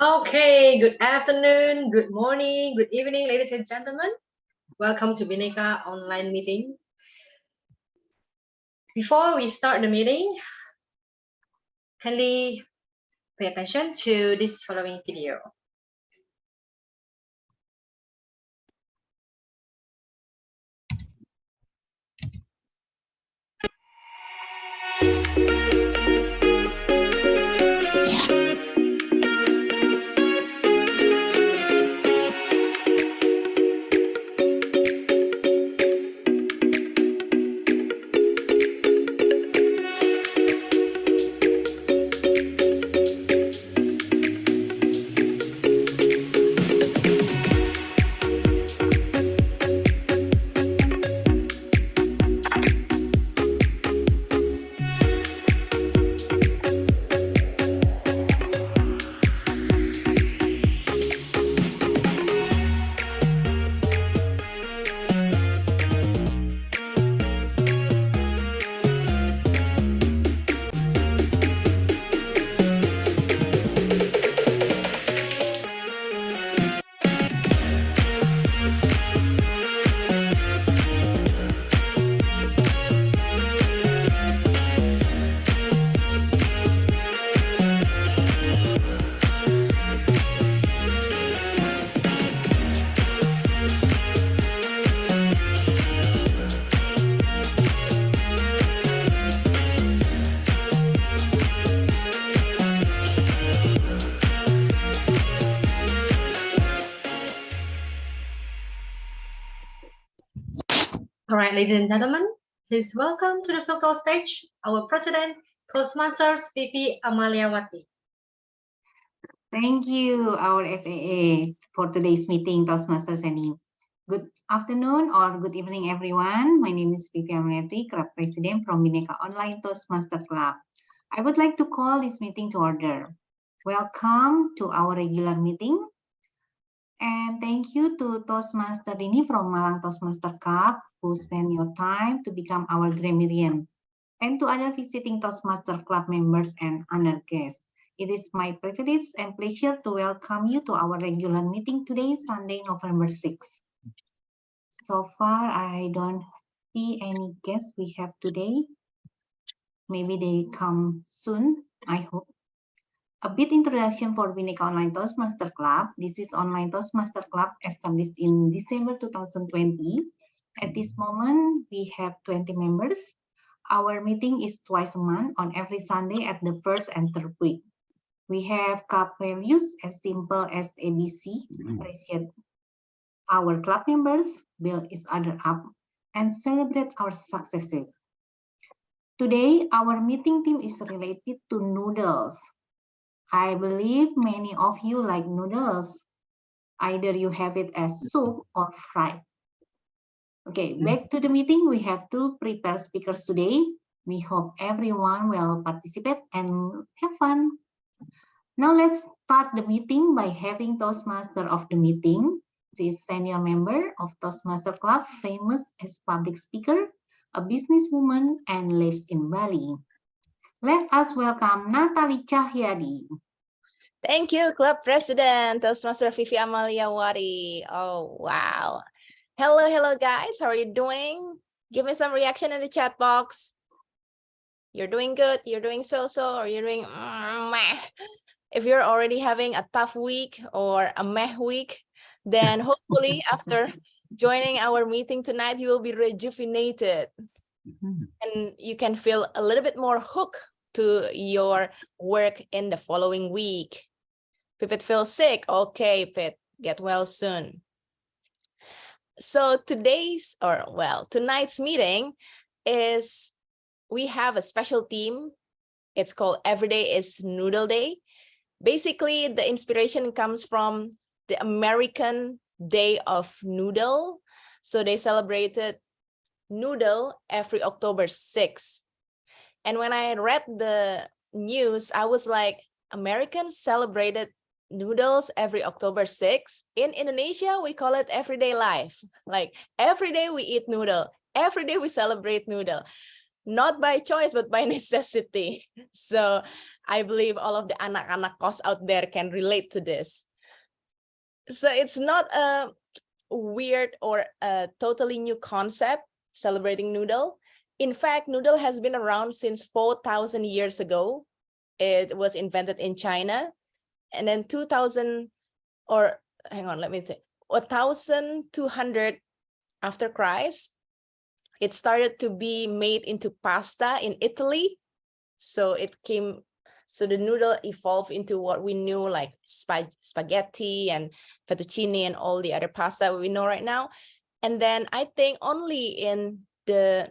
Okay, good afternoon, good morning, good evening, ladies and gentlemen. Welcome to Bhinneka online meeting. Before we start the meeting, kindly pay attention to this following video. All right, ladies and gentlemen, please welcome to the virtual stage our President, Toastmasters, Vivi Amaliawati. Thank you, our SAA, for today's meeting, Toastmasters and you. Good afternoon or good evening, everyone. My name is Vivi Amaliawati, Club President from Bhinneka Online Toastmaster Club. I would like to call this meeting to order. Welcome to our regular meeting. And thank you to Toastmaster Dini from Malang Toastmaster Club who spent your time to become our grammarian, and to other visiting Toastmaster Club members and honor guests. It is my privilege and pleasure to welcome you to our regular meeting today, Sunday, November 6th. So far, I don't see any guests we have today. Maybe they come soon, I hope. A bit introduction for Bhinneka Online Toastmaster Club. This is Online Toastmaster Club established in December 2020. At this moment, we have 20 members. Our meeting is twice a month on every Sunday at the first and third week. We have club values as simple as ABC, appreciate our club members, build each other up, and celebrate our successes. Today, our meeting theme is related to noodles. I believe many of you like noodles. Either you have it as soup or fried. Okay, back to the meeting. We have two prepared speakers today. We hope everyone will participate and have fun. Now let's start the meeting by having Toastmaster of the meeting. She is senior member of Toastmaster Club, famous as public speaker, a businesswoman, and lives in Bali. Let us welcome Natali Cahyadi. Thank you, Club President, Toastmaster Vivi Amaliawati. Oh, wow. Hello, guys. How are you doing? Give me some reaction in the chat box. You're doing good, you're doing so-so, or you're doing meh. If you're already having a tough week or a meh week, then hopefully after joining our meeting tonight, you will be rejuvenated. And you can feel a little bit more hooked to your work in the following week. Pipit feels sick. Okay, Pit, get well soon. So tonight's meeting is, we have a special theme. It's called Every Day is Noodle Day. Basically, the inspiration comes from the American Day of Noodle. So they celebrated Noodle every October 6th. And when I read the news, I was like, Americans celebrated noodles every October 6th. In Indonesia, we call it everyday life. Like every day we eat noodle. Every day we celebrate noodle. not by choice, but by necessity. So I believe all of the anak-anak kos out there can relate to this. So it's not a weird or a totally new concept celebrating noodle. In fact, noodle has been around since 4,000 years ago. It was invented in China, and then 2000, or hang on, let me think, 1,200 after Christ, it started to be made into pasta in Italy. So the noodle evolved into what we knew, like spaghetti and fettuccine and all the other pasta we know right now. And then I think only in the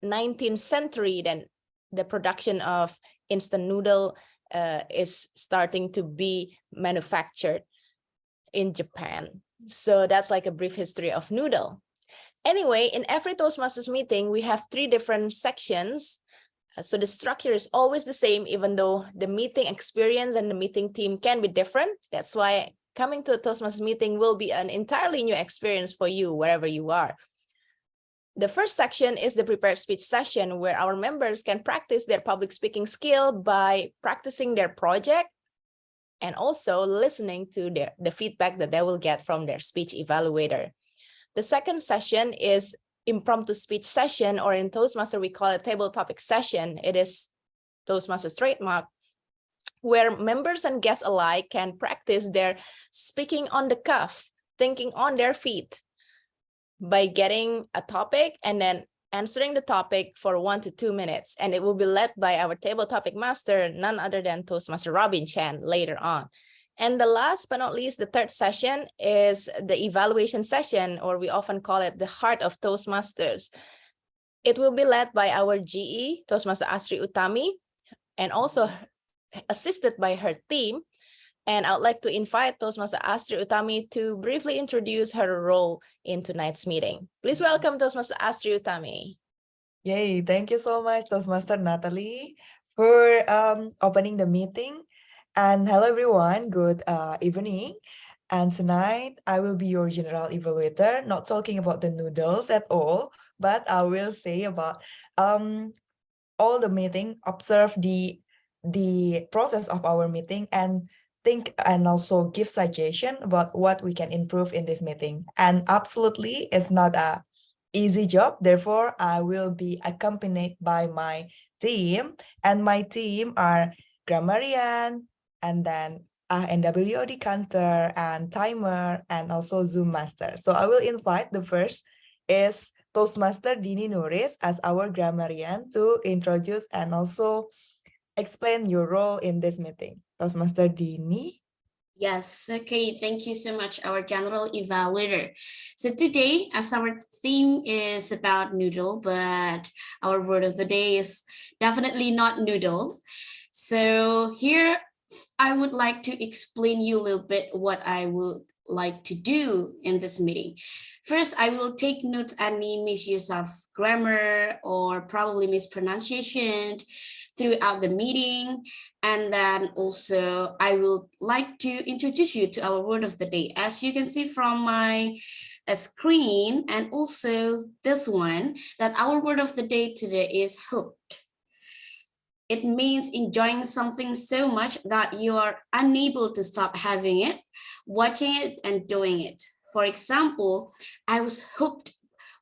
19th century, then the production of instant noodle is starting to be manufactured in Japan. So that's like a brief history of noodle. Anyway, in every Toastmasters meeting, we have 3 different sections. So the structure is always the same, even though the meeting experience and the meeting team can be different. That's why coming to a Toastmasters meeting will be an entirely new experience for you, wherever you are. The first section is the prepared speech session, where our members can practice their public speaking skill by practicing their project and also listening to the feedback that they will get from their speech evaluator. The second session is impromptu speech session, or in Toastmaster, we call it table topic session. It is Toastmaster's trademark, where members and guests alike can practice their speaking on the cuff, thinking on their feet by getting a topic and then answering the topic for 1 to 2 minutes. And it will be led by our table topic master, none other than Toastmaster Robin Chan later on. And the last but not least, the third session is the evaluation session, or we often call it the heart of Toastmasters. It will be led by our GE, Toastmaster Astri Utami, and also assisted by her team. And I would like to invite Toastmaster Astri Utami to briefly introduce her role in tonight's meeting. Please welcome Toastmaster Astri Utami. Yay, thank you so much, Toastmaster Natalie, for opening the meeting. And hello, everyone. Good evening. And tonight, I will be your general evaluator, not talking about the noodles at all, but I will say about all the meeting, observe the process of our meeting, and think and also give suggestion about what we can improve in this meeting. And absolutely, it's not a easy job. Therefore, I will be accompanied by my team, and my team are grammarian, and then NWOD counter and timer, and also Zoom master. So I will invite the first is Toastmaster Dini Nuris as our grammarian to introduce and also explain your role in this meeting. Toastmaster Dini. Yes, okay, thank you so much, our general evaluator. So today, as our theme is about noodle, but our word of the day is definitely not noodles. So here, I would like to explain you a little bit what I would like to do in this meeting. First, I will take notes any misuse of grammar or probably mispronunciation throughout the meeting. And then also I will like to introduce you to our word of the day. As you can see from my screen, and also this one, that our word of the day today is hooked. It means enjoying something so much that you are unable to stop having it, watching it, and doing it. For example, I was hooked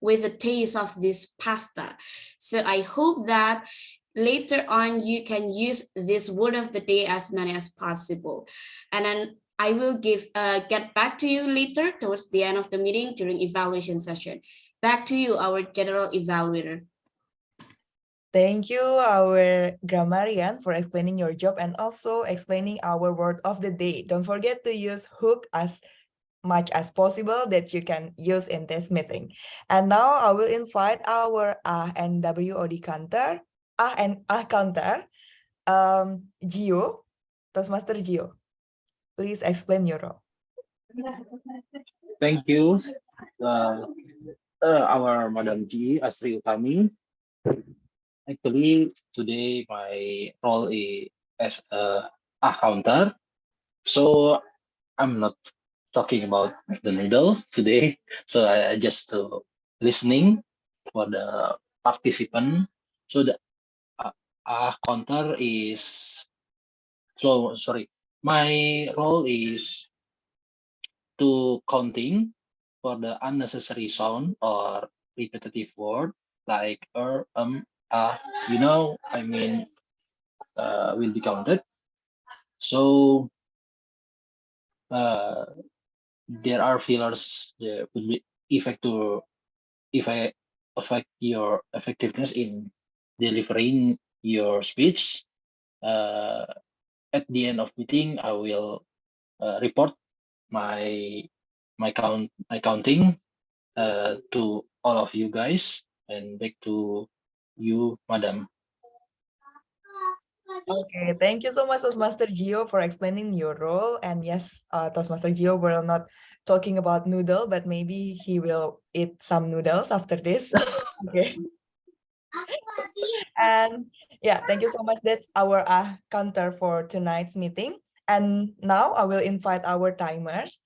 with the taste of this pasta. So I hope that later on you can use this word of the day as many as possible. And then I will get back to you later towards the end of the meeting during evaluation session. Back to you, our general evaluator. Thank you, our grammarian, for explaining your job and also explaining our word of the day. Don't forget to use hook as much as possible that you can use in this meeting. And now I will invite our NWOD counter, counter, Gio, Toastmaster Gio. Please explain your role. Thank you, our Madam G, Asri Utami. Actually, today my role is as a counter. So I'm not talking about the noodle today. So I just listening for the participant So the counter is, so sorry, my role is to counting for the unnecessary sound or repetitive word like I mean, will be counted. So there are fillers that will be if I affect your effectiveness in delivering your speech. At the end of meeting, I will report my counting to all of you guys, and back to you, madam. Okay, thank you so much, Toastmaster Gio, for explaining your role. And yes, Toastmaster Gio will not talking about noodle, but maybe he will eat some noodles after this. Okay. And yeah, thank you so much. That's our counter for tonight's meeting. And now I will invite our timers,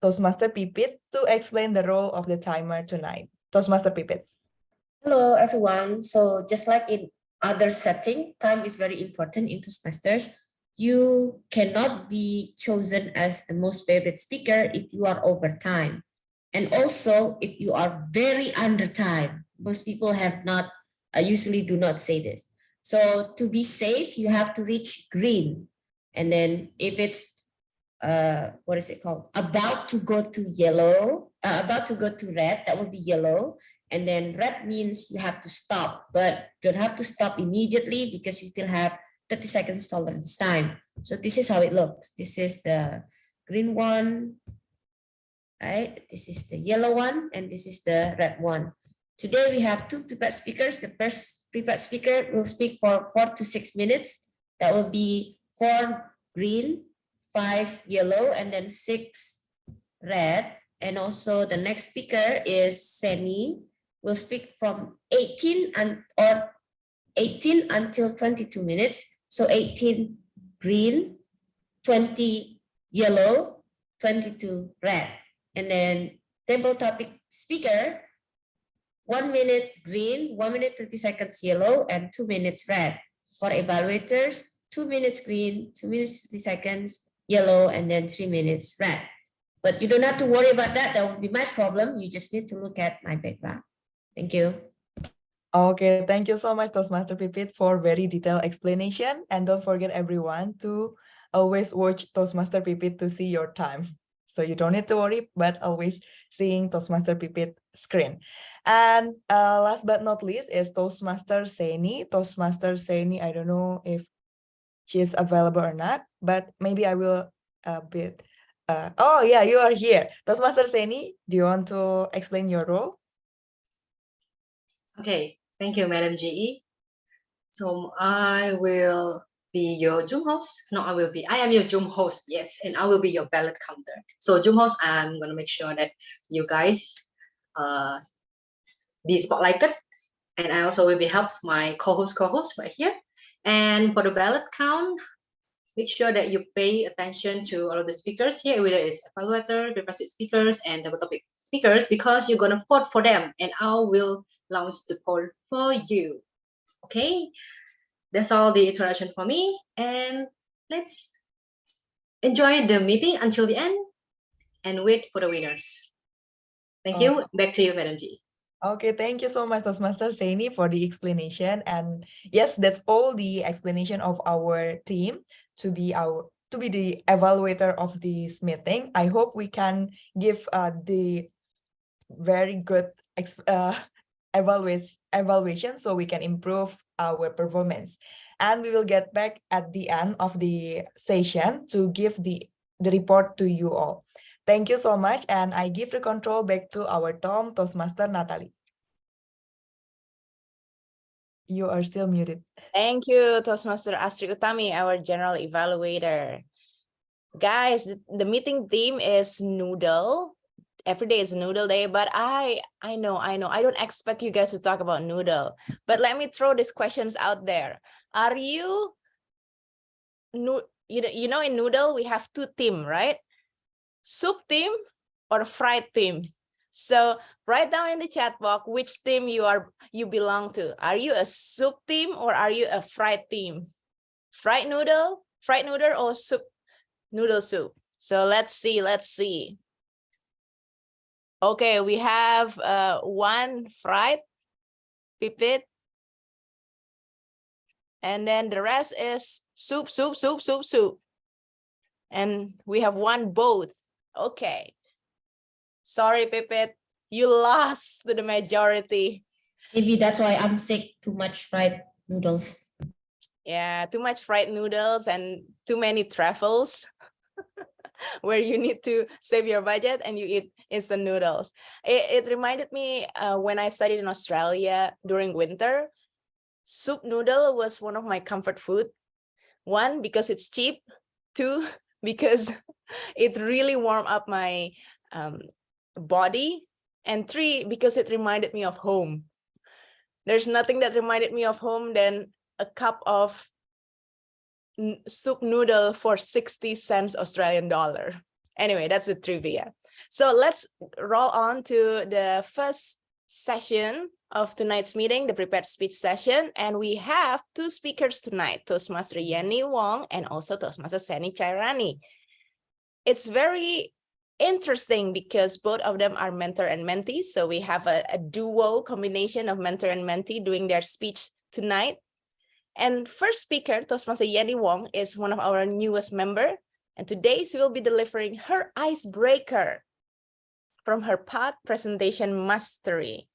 Toastmaster Pipit, to explain the role of the timer tonight. Toastmaster Pipit. Hello, everyone. So just like in other setting, time is very important in Toastmasters. You cannot be chosen as the most favorite speaker if you are over time. And also, if you are very under time, most people have not, usually do not say this. So to be safe, you have to reach green. And then if it's, what is it called? About to go to yellow, about to go to red, that will be yellow. And then red means you have to stop, but don't have to stop immediately because you still have 30 seconds tolerance time. So this is how it looks. This is the green one, right? This is the yellow one, and this is the red one. Today we have two prepared speakers. The first prepared speaker will speak for 4 to 6 minutes. That will be 4 green, 5 yellow, and then 6 red. And also the next speaker is Seni, will speak from 18 until 22 minutes. So 18 green, 20 yellow, 22 red. And then table topic speaker, 1 minute green, 1 minute 30 seconds yellow, and 2 minutes red. For evaluators, 2 minutes green, 2 minutes 30 seconds yellow, and then 3 minutes red. But you don't have to worry about that. That will be my problem. You just need to look at my background. Thank you. Okay, thank you so much, Toastmaster Pipit, for very detailed explanation. And don't forget, everyone, to always watch Toastmaster Pipit to see your time. So you don't need to worry, but always seeing Toastmaster Pipit screen. And last but not least is Toastmaster Seni. Toastmaster Seni, I don't know if she's available or not, but maybe I will a bit. Oh yeah, you are here. Toastmaster Seni, do you want to explain your role? Okay, thank you, Madam GE. So I will be your Zoom host. No, I am your Zoom host, yes, and I will be your ballot counter. So Zoom host, I'm gonna make sure that you guys be spotlighted, and I also will be helps my co-host right here. And for the ballot count, make sure that you pay attention to all of the speakers here, whether it's evaluator, requested speakers, and double topic speakers, because you're gonna vote for them, and I will launch the poll for you. Okay, that's all the introduction for me, and let's enjoy the meeting until the end and wait for the winners. Thank you. Back to you, Madam G. Okay, thank you so much, Toastmaster Seni, for the explanation. And yes, that's all the explanation of our team to be the evaluator of this meeting. I hope we can give the very good evaluation so we can improve our performance. And we will get back at the end of the session to give the report to you all. Thank you so much, and I give the control back to our Toastmaster Natalie. You are still muted. Thank you, Toastmaster Astri Utami, our general evaluator. Guys, the meeting theme is noodle. Every day is noodle day, but I know, I don't expect you guys to talk about noodle. But let me throw these questions out there. Are you, you know, in noodle, we have two team, right? Soup team or fried team. So write down in the chat box which team you belong to. Are you a soup team or are you a fried team? Fried noodle or soup, noodle soup. So let's see. Okay, we have one fried, pipit. And then the rest is soup. And we have one both. Okay. Sorry, Pipit. You lost to the majority. Maybe that's why I'm sick. Too much fried noodles. Yeah, too much fried noodles and too many truffles where you need to save your budget and you eat instant noodles. It reminded me when I studied in Australia during winter, soup noodle was one of my comfort food. One, because it's cheap. Two, because it really warmed up my body. And three, because it reminded me of home. There's nothing that reminded me of home than a cup of soup noodle for 60 cents Australian dollar. Anyway, that's the trivia. So let's roll on to the first session of tonight's meeting, the prepared speech session. And we have two speakers tonight, Toastmaster Yenny Wong and also Toastmaster Seni Chairani. It's very interesting because both of them are mentor and mentee. So we have a duo combination of mentor and mentee doing their speech tonight. And first speaker, Toastmaster Yenny Wong, is one of our newest member. And today she will be delivering her icebreaker from her POT presentation mastery.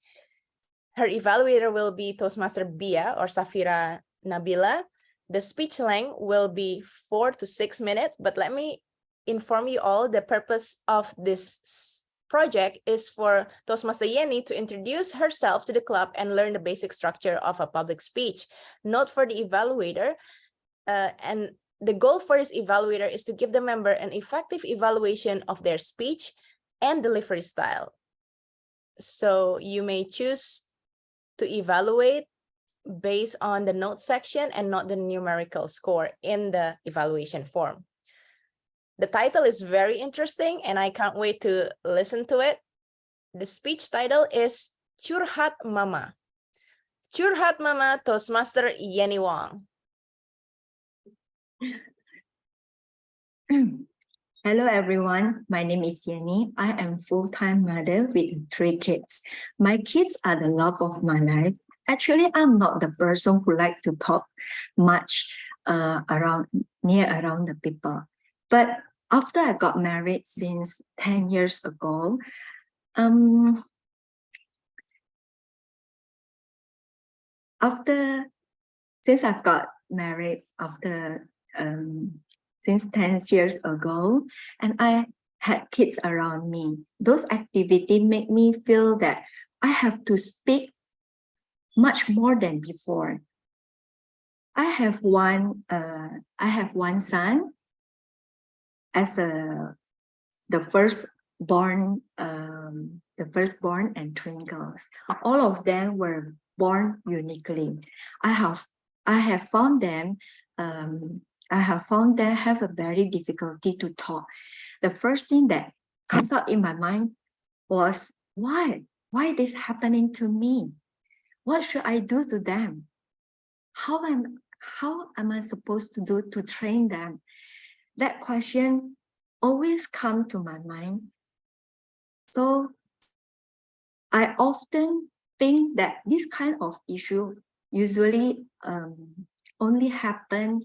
Her evaluator will be Toastmaster Bia or Safira Nabila. The speech length will be 4 to 6 minutes, but let me inform you all the purpose of this project is for Toastmaster Yenny to introduce herself to the club and learn the basic structure of a public speech. Not for the evaluator, and the goal for this evaluator is to give the member an effective evaluation of their speech and delivery style. So you may choose to evaluate based on the note section and not the numerical score in the evaluation form. The title is very interesting and I can't wait to listen to it. The speech title is Curhat Mama. Curhat Mama, Toastmaster Yenny Wong. Hello everyone, my name is Yenny. I am full-time mother with 3 kids. My kids are the love of my life. Actually, I'm not the person who like to talk much around the people. But after I got married since 10 years ago, since I got married since 10 years ago, and I had kids around me. Those activities make me feel that I have to speak much more than before. I have one son as the firstborn and twin girls. All of them were born uniquely. I have found them have a very difficulty to talk. The first thing that comes out in my mind was, why this happening to me? What should I do to them? How am I supposed to do to train them? That question always comes to my mind. So I often think that this kind of issue usually only happen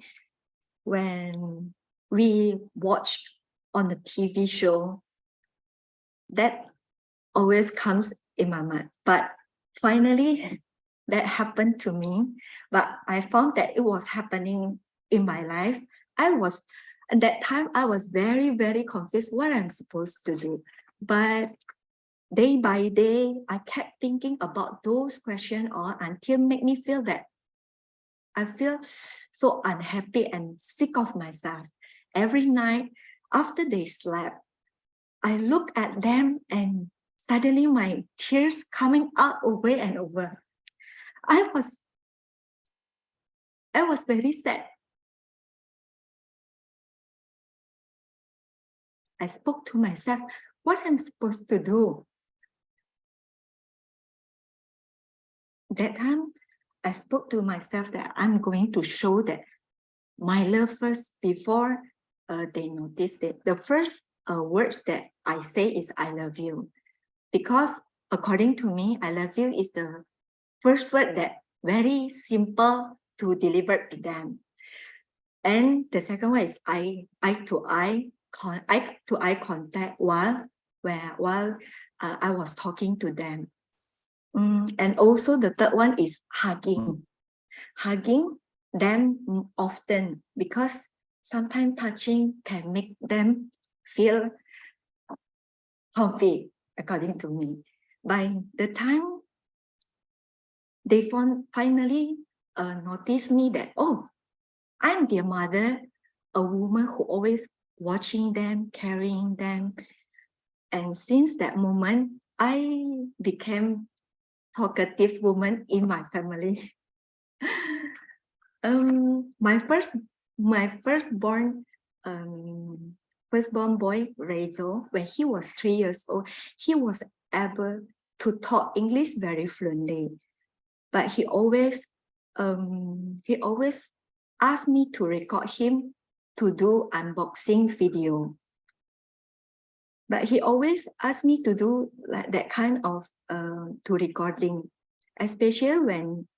when we watch on the TV show. That always comes in my mind. But finally, that happened to me. But I found that it was happening in my life. At that time, I was very, very confused what I'm supposed to do. But day by day, I kept thinking about those questions until make me feel that I feel so unhappy and sick of myself. Every night after they slept, I look at them and suddenly my tears coming out over and over. I was very sad. I spoke to myself, what I'm supposed to do? that time I spoke to myself that I'm going to show that my love first before they notice it. The first words that I say is I love you, because according to me, I love you is the first word that very simple to deliver to them. And the second one is eye to eye contact while I was talking to them. And also the third one is hugging them often, because sometimes touching can make them feel comfy, according to me. By the time they finally notice me that, oh, I'm their mother, a woman who always watching them, carrying them. And since that moment, I became talkative woman in my family. My firstborn boy, Rezo, when he was 3 years old, he was able to talk English very fluently, but he always asked me to record him to do unboxing video. But he always asked me to do like that kind of to recording, especially when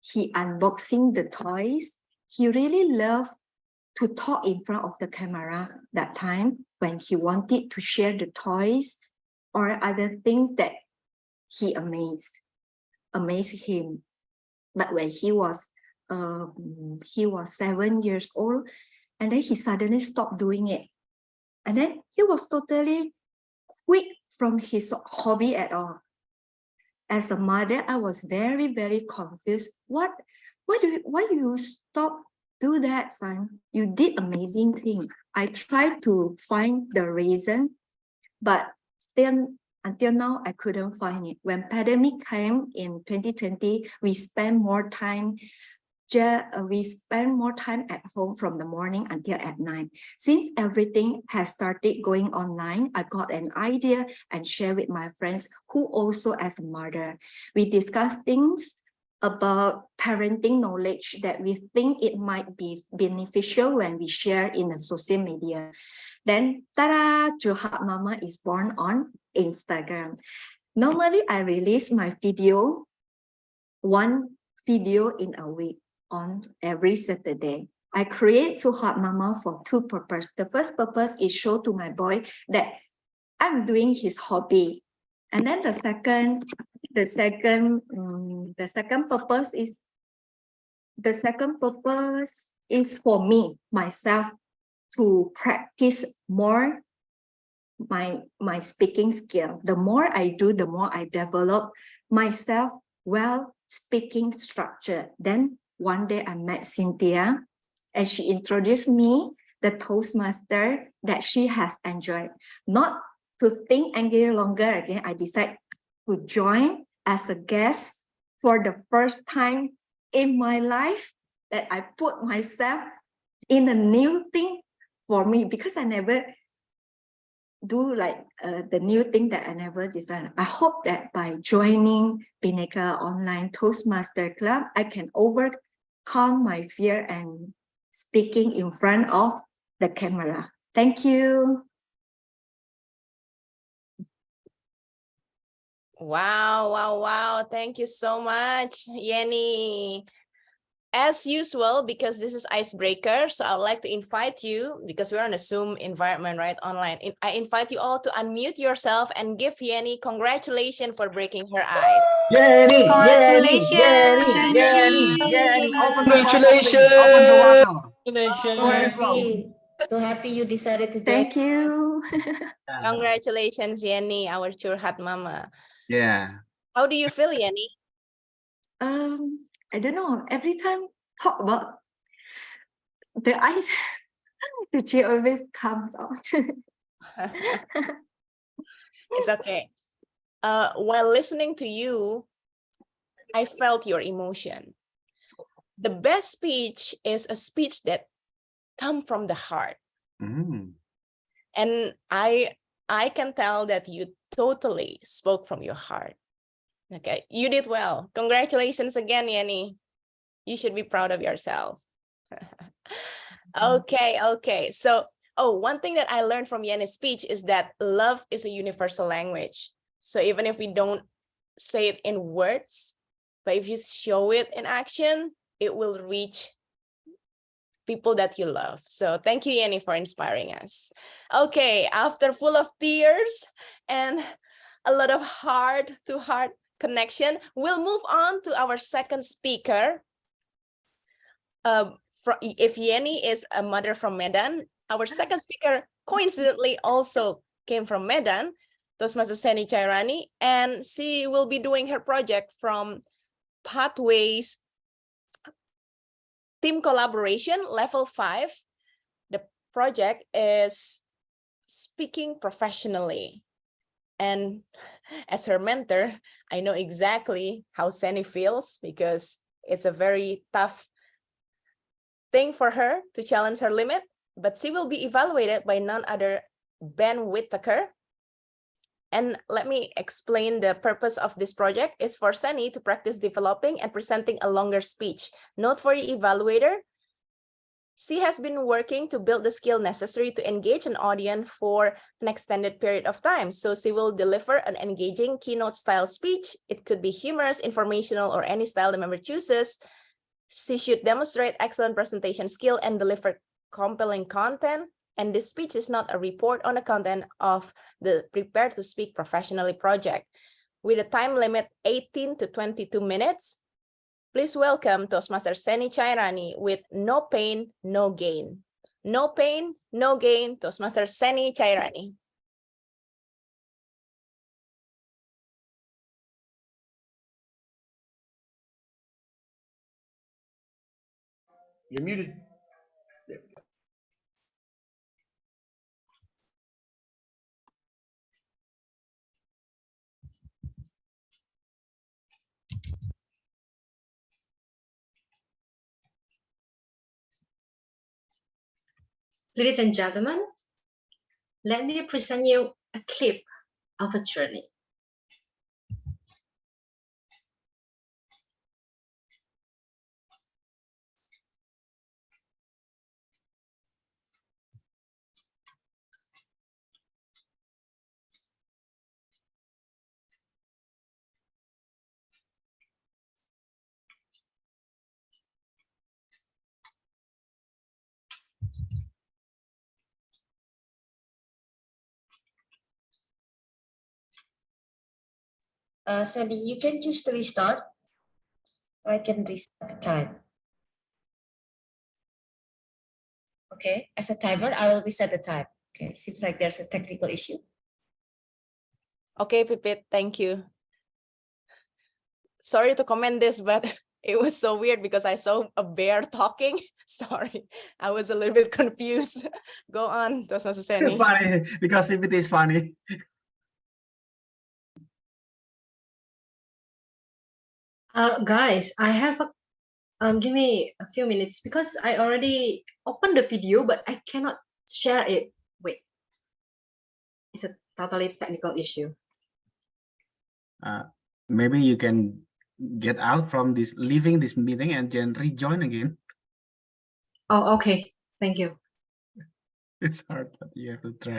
he unboxing the toys. He really loved to talk in front of the camera that time when he wanted to share the toys or other things that he amazed him. But when he was 7 years old, and then he suddenly stopped doing it. And then he was totally quit from his hobby at all. As a mother, I was very, very confused. Why you stop do that, son? You did amazing thing. I tried to find the reason, but still until now, I couldn't find it. When pandemic came in 2020, we spent more time at home from the morning until at night. Since everything has started going online, I got an idea and share with my friends who also as a mother. We discuss things about parenting knowledge that we think it might be beneficial when we share in the social media. Then, ta-da! Curhat Mama is born on Instagram. Normally, I release my video, one video in a week on every Saturday. I create Curhat Mama for two purposes. The first purpose is show to my boy that I'm doing his hobby. And then the second purpose is for me, myself, to practice more my speaking skill. The more I do, the more I develop myself well speaking structure. Then one day I met Cynthia and she introduced me the Toastmaster that she has enjoyed. Not to think any longer again, I decided to join as a guest for the first time in my life, that I put myself in a new thing for me, because I never do like the new thing that I never designed. I hope that by joining Bhinneka Online Toastmaster Club, I can overcome my fear and speaking in front of the camera. Thank you. Wow. Thank you so much, Yenny. As usual, because this is icebreaker, so I would like to invite you, because we're on a Zoom environment, right, online. I invite you all to unmute yourself and give Yenny congratulations for breaking her ice. Yenny! Open the Congratulations! So happy you decided to join Thank you. Congratulations, Yenny, our Curhat Mama. Yeah. How do you feel, Yenny? I don't know. Every time talk about the ice, the tear always comes out. It's okay. While listening to you, I felt your emotion. The best speech is a speech that comes from the heart. And I can tell that you totally spoke from your heart. Okay, you did well. Congratulations again, Yenny. You should be proud of yourself. Okay. So, one thing that I learned from Yenny's speech is that love is a universal language. So even if we don't say it in words, but if you show it in action, it will reach people that you love. So thank you, Yenny, for inspiring us. Okay, after full of tears and a lot of heart-to-heart connection, we'll move on to our second speaker. If Yenny is a mother from Medan, our second speaker coincidentally also came from Medan, Toastmaster Seni Chairani, and she will be doing her project from Pathways Team Collaboration Level 5. The project is Speaking Professionally. And as her mentor, I know exactly how Seni feels because it's a very tough thing for her to challenge her limit, but she will be evaluated by none other Ben Whittaker. And let me explain the purpose of this project is for Seni to practice developing and presenting a longer speech. Note for the evaluator, she has been working to build the skill necessary to engage an audience for an extended period of time. So she will deliver an engaging keynote style speech. It could be humorous, informational, or any style the member chooses. She should demonstrate excellent presentation skill and deliver compelling content. And this speech is not a report on the content of the Prepare to Speak Professionally project. With a time limit 18 to 22 minutes, please welcome Toastmaster Seni Chairani with No Pain, No Gain. No pain, no gain, Toastmaster Seni Chairani. You're muted. Ladies and gentlemen, let me present you a clip of a journey. Sandy, you can choose to restart, or I can reset the time. Okay, as a timer, I will reset the time. Okay, seems like there's a technical issue. Okay, Pipit, thank you. Sorry to comment this, but it was so weird because I saw a bear talking. Sorry, I was a little bit confused. Go on, Toastmaster Seni. It's funny because PPT is funny. Guys, I have give me a few minutes because I already opened the video, but I cannot share it. Wait, it's a totally technical issue. Maybe you can get out from this, leaving this meeting and then rejoin again. Oh, okay. Thank you. It's hard, but you have to try.